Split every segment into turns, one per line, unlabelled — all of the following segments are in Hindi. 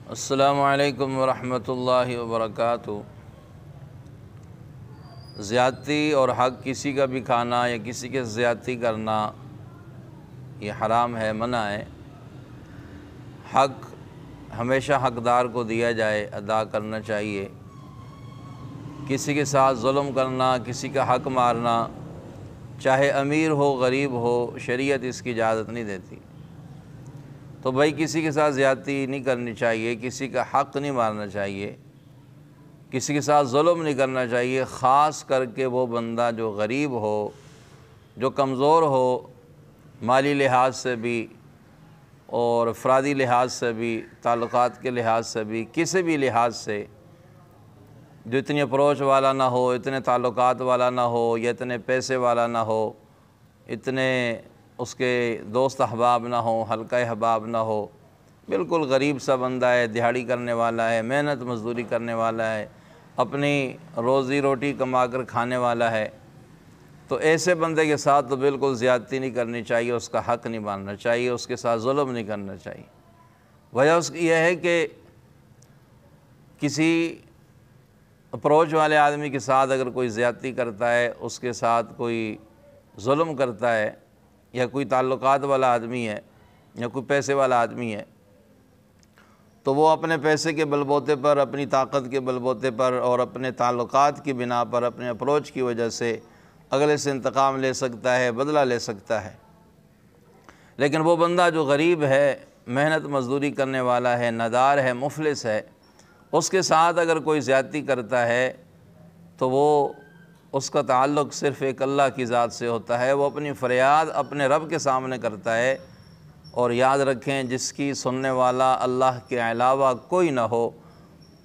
अस्सलामु अलैकुम वरहमतुल्लाहि वबरकातुहू। ज़्यादती और हक़ किसी का भी खाना या किसी के ज़्यादती करना ये हराम है, मना है। हक़ हमेशा हक़दार को दिया जाए, अदा करना चाहिए। किसी के साथ ज़ुल्म करना, किसी का हक़ मारना, चाहे अमीर हो गरीब हो, शरीयत इसकी इजाज़त नहीं देती। तो भाई किसी के साथ ज़्यादती नहीं करनी चाहिए, किसी का हक़ नहीं मारना चाहिए, किसी के साथ ज़ुल्म नहीं करना चाहिए। ख़ास करके वो बंदा जो गरीब हो, जो कमज़ोर हो, माली लिहाज से भी और अफरादी लिहाज से भी, ताल्लुकात के लिहाज से भी, किसी भी लिहाज से, जो इतनी अप्रोच वाला ना हो, इतने ताल्लुकात वाला ना हो, या इतने पैसे वाला ना हो, इतने उसके दोस्त अहबाब ना हो, हल्का अहबाब ना हो, बिल्कुल गरीब सा बंदा है, दिहाड़ी करने वाला है, मेहनत मजदूरी करने वाला है, अपनी रोज़ी रोटी कमा कर खाने वाला है, तो ऐसे बंदे के साथ तो बिल्कुल ज़्यादती नहीं करनी चाहिए, उसका हक़ नहीं मानना चाहिए, उसके साथ जुल्म नहीं करना चाहिए। वजह उसकी यह है कि किसी अप्रोच वाले आदमी के साथ अगर कोई ज़्यादती करता है, उसके साथ कोई जुल्म करता है, या कोई ताल्लुकात वाला आदमी है या कोई पैसे वाला आदमी है, तो वो अपने पैसे के बलबूते पर, अपनी ताकत के बलबूते पर और अपने ताल्लुकात की बिना पर, अपने अप्रोच की वजह से अगले से इंतकाम ले सकता है, बदला ले सकता है। लेकिन वो बंदा जो गरीब है, मेहनत मजदूरी करने वाला है, नदार है, मुफलिस है, उसके साथ अगर कोई ज़्यादती करता है तो वो उसका ताल्लुक़ सिर्फ़ एक अल्लाह की ज़ात से होता है। वो अपनी फ़रियाद अपने रब के सामने करता है। और याद रखें, जिसकी सुनने वाला अल्लाह के अलावा कोई ना हो,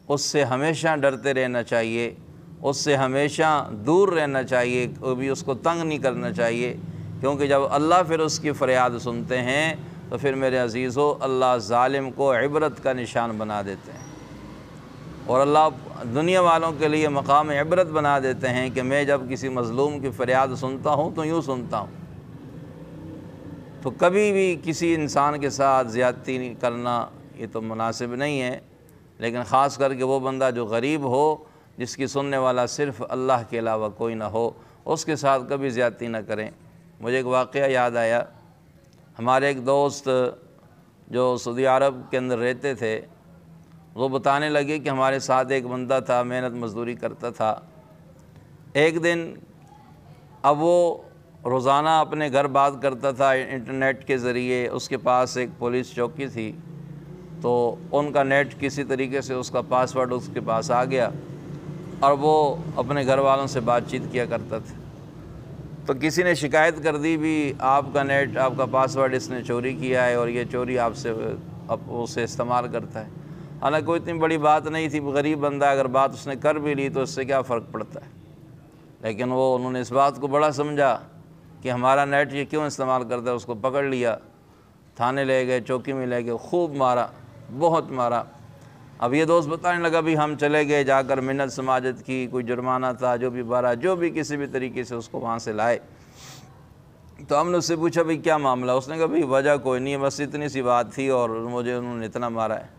उससे हमेशा डरते रहना चाहिए, उससे हमेशा दूर रहना चाहिए, कभी उसको तंग नहीं करना चाहिए। क्योंकि जब अल्लाह फिर उसकी फ़रियाद सुनते हैं तो फिर मेरे अज़ीज़ों, अल्लाह ज़ालिम को इबरत का निशान बना देते हैं और अल्लाह दुनिया वालों के लिए मकाम इबरत बना देते हैं कि मैं जब किसी मज़लूम की फ़रियाद सुनता हूँ तो यूँ सुनता हूँ। तो कभी भी किसी इंसान के साथ ज़्यादती नहीं करना ये तो मुनासिब नहीं है। लेकिन ख़ास करके वो बंदा जो गरीब हो, जिसकी सुनने वाला सिर्फ़ अल्लाह के अलावा कोई ना हो, उसके साथ कभी ज़्यादती ना करें। मुझे एक वाक़या याद आया। हमारे एक दोस्त जो सऊदी अरब के अंदर रहते थे, वो बताने लगे कि हमारे साथ एक बंदा था, मेहनत मजदूरी करता था। एक दिन अब वो रोज़ाना अपने घर बात करता था इंटरनेट के ज़रिए। उसके पास एक पुलिस चौकी थी, तो उनका नेट किसी तरीके से, उसका पासवर्ड उसके पास आ गया और वो अपने घर वालों से बातचीत किया करता था। तो किसी ने शिकायत कर दी भी, आपका नेट, आपका पासवर्ड इसने चोरी किया है और ये चोरी आपसे अब उसे इस्तेमाल करता है। हालांकि कोई इतनी बड़ी बात नहीं थी, गरीब बंदा, अगर बात उसने कर भी ली तो इससे क्या फ़र्क पड़ता है। लेकिन उन्होंने इस बात को बड़ा समझा कि हमारा नेट ये क्यों इस्तेमाल करता है। उसको पकड़ लिया, थाने ले गए, चौकी में ले गए, खूब मारा, बहुत मारा। अब ये दोस्त बताने लगा भी हम चले गए, जाकर मिन्नत समाजत की, कोई जुर्माना था, जो भी भरा, जो भी किसी भी तरीके से उसको वहाँ से लाए। तो हमने उससे पूछा भाई क्या मामला। उसने कहा भाई वजह कोई नहीं है, बस इतनी सी बात थी और मुझे उन्होंने इतना मारा है।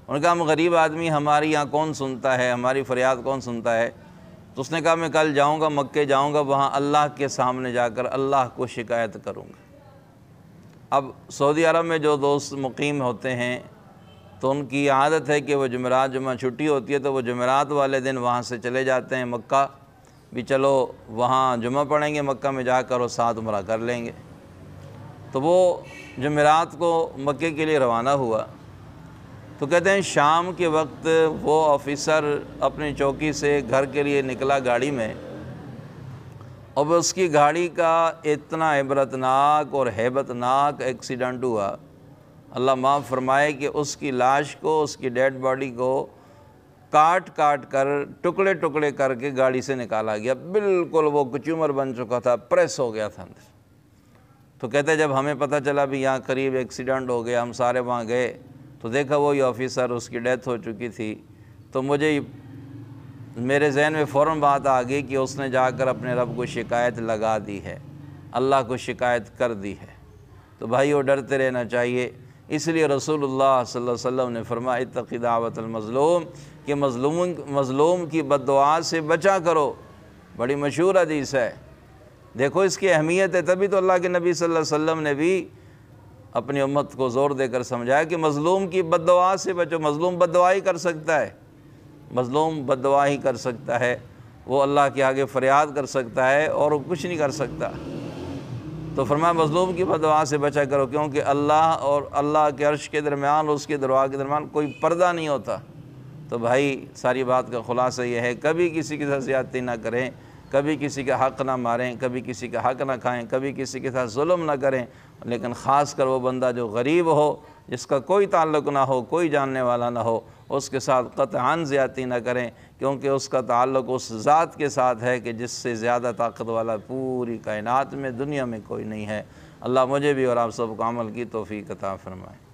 उन्होंने कहा हम गरीब आदमी, हमारी यहाँ कौन सुनता है, हमारी फ़रियाद कौन सुनता है। तो उसने कहा मैं कल जाऊँगा, मक्के जाऊँगा, वहाँ अल्लाह के सामने जाकर अल्लाह को शिकायत करूँगा। अब सऊदी अरब में जो दोस्त मुकीम होते हैं तो उनकी आदत है कि वो जुमेरात, जुम्मा छुट्टी होती है तो वो जुमेरात वाले दिन वहाँ से चले जाते हैं मक्का, भी चलो वहाँ जुम्मा पढ़ेंगे मक्का में जाकर और साथ उम्रा कर लेंगे। तो वो जुमेरात को मक्के के लिए रवाना हुआ। तो कहते हैं शाम के वक्त वो ऑफ़िसर अपनी चौकी से घर के लिए निकला गाड़ी में, और उसकी गाड़ी का इतना इबरतनाक और हैबतनाक एक्सीडेंट हुआ, अल्लाह माफ़ फरमाए, कि उसकी लाश को, उसकी डेड बॉडी को काट काट कर, टुकड़े टुकड़े करके गाड़ी से निकाला गया। बिल्कुल वो कचूमर बन चुका था, प्रेस हो गया था अंदर। तो कहते जब हमें पता चला भी यहाँ करीब एक्सीडेंट हो गया, हम सारे वहाँ गए तो देखा वही ऑफ़िसर, उसकी डेथ हो चुकी थी। तो मेरे जहन में फ़ौरन बात आ गई कि उसने जाकर अपने रब को शिकायत लगा दी है, अल्लाह को शिकायत कर दी है। तो भाई वो डरते रहना चाहिए। इसलिए रसूलुल्लाह सल्लल्लाहु अलैहि वसल्लम ने फरमाया इत्तक़ी दावतल मज़लूम कि मज़लूम की बद्दुआ से बचा करो। बड़ी मशहूर हदीस है। देखो इसकी अहमियत है, तभी तो अल्लाह के नबी सल्लल्लाहु अलैहि वसल्लम ने भी अपनी उम्मत को ज़ोर देकर समझाया कि मज़लूम की बद्दुआ से बचो। मज़लूम बद्दुआ ही कर सकता है, मज़लूम बद्दुआ ही कर सकता है, वो अल्लाह के आगे फ़रियाद कर सकता है और वो कुछ नहीं कर सकता। तो फरमाया मज़लूम की बद्दुआ से बचा करो, क्योंकि अल्लाह और अल्लाह के अर्श के दरमियान और उसके दरवाज़े के दरमियान कोई पर्दा नहीं होता। तो भाई सारी बात का ख़ुलासा ये है, कभी किसी के साथ ज़्यादती ना करें, कभी किसी का हक़ ना मारें, कभी किसी का हक़ ना खाएं, कभी किसी के साथ जुल्म ना करें। लेकिन ख़ास कर वो बंदा जो गरीब हो, जिसका कोई ताल्लुक़ ना हो, कोई जानने वाला ना हो, उसके साथ क़त्अन ज़्यादती ना करें, क्योंकि उसका ताल्लुक़ उस ज़ात के साथ है कि जिससे ज़्यादा ताकत वाला पूरी कायनात में दुनिया में कोई नहीं है। अल्लाह मुझे भी और आप सबको अमल की तौफ़ीक़ अता फ़रमाए।